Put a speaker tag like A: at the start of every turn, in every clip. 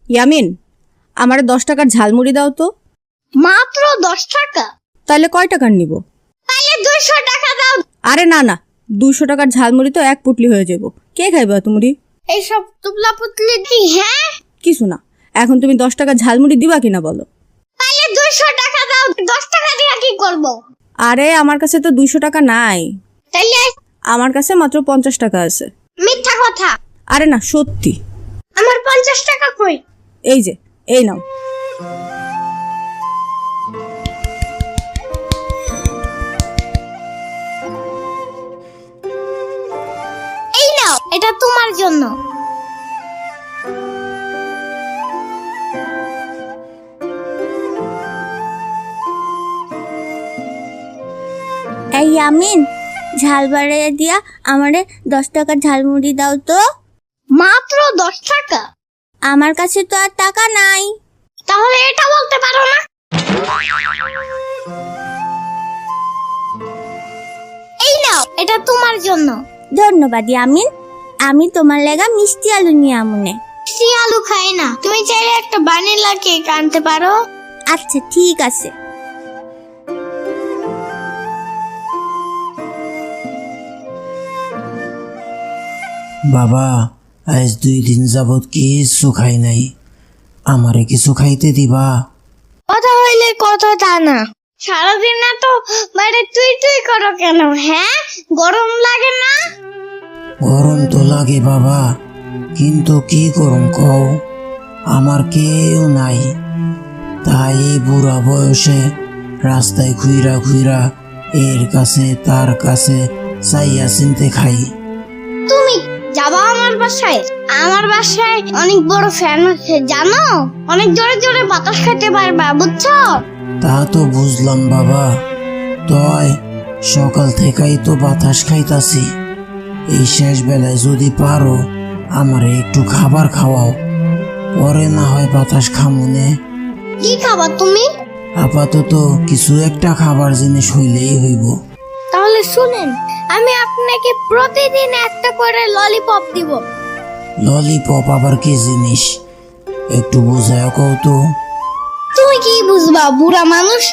A: ইয়ামিন, আমার 10 টাকার ঝালমুড়ি দাও তো।
B: মাত্র 10 টাকা?
A: তাহলে কয় টাকার নিব?
B: তাহলে 200 টাকা দাও।
A: আরে না না, 200 টাকার ঝালমুড়ি তো এক পুটলি হয়ে যাব। কে খাইবা তুমি?
B: এইসব তুবলা পুতলি দি? হ্যাঁ,
A: কিছু না, এখন তুমি 10 টাকার ঝালমুড়ি দিবা কিনা বলো।
B: তাহলে 200 টাকা দাও। 10 টাকা দিয়ে কি করব?
A: আরে আমার কাছে তো 200 টাকা নাই।
B: তাইলে?
A: আমার কাছে মাত্র 50 টাকা আছে।
B: মিথ্যা কথা।
A: আরে না, সত্যি।
B: আমার 50 টাকা কই?
A: এই যে, এই নাও।
B: এই নাও, এটা তোমার জন্য।
C: এই ইয়ামিন, ঝাল বাড়িয়ে দিয়া আমারে 10 টাকার ঝালমুড়ি দাও তো।
B: মাত্র 10 টাকা?
C: আমার কাছে তো আর টাকা নাই।
B: তাহলে এটা বলতে পারো না? এই নাও, এটা তোমার জন্য।
C: ধন্যবাদ ইয়ামিন, আমি তোমার লেগা মিষ্টি আলু নিয়ে আমুনে।
B: মিষ্টি আলু খাই না, তুমি চাইলে একটা ভ্যানিলা কেক আনতে পারো।
C: আচ্ছা ঠিক আছে।
D: বাবা, আজ 2 দিন যাবত কিছু খাই নাই, আমারে কিছু খাইতে দিবা?
B: কথা হইলে কথা তা না, সারাদিন এত বাইরে তুই তুই করো কেন? হ্যাঁ, গরম লাগে না?
D: গরম তো লাগে বাবা, কিন্তু কি গরম কও, আমার কেউ নাই, তাই এই বুড়া বয়সে রাস্তায় ঘুইরা ঘুইরা এর কাছে তার কাছে চাইয়া চিনতে খাই।
B: তুমি যাবা আমার বাসায়? আমার বাসায় অনেক বড় ফ্যান আছে জানো, অনেক জোরে জোরে বাতাস খেতে পারবা, বুঝছো?
D: তা তো বুঝলাম বাবা, তয় সকাল থেকেই তো বাতাস খাইতাছি, এই শেষ বেলায় যদি পারো আমারে একটু খাবার খাওয়াও, পরে না হয় বাতাস খামুনে।
B: কি খাবা তুমি?
D: আপাতত কিছু একটা খাবার জিনিস হইলেই হইব।
B: তাহলে শুনেন, আমি আপনাকে প্রতিদিন একটা করে ললিপপ দিব।
D: ললিপপ আবার কি জিনিস, একটু বুঝায় কও তো।
B: তুমি কি বুঝবা, বুড়া মানুষ?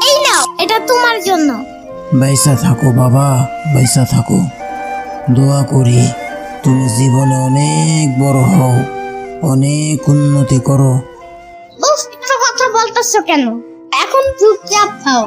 B: এই নাও, এটা তোমার জন্য।
D: বাইসা থাকো বাবা, বাইসা থাকো, দোয়া করি তুমি জীবনে অনেক বড় হও, অনেক উন্নতি করো।
B: উফ, এত কথা বলতেছো কেন? এখন চুপচাপ খাও।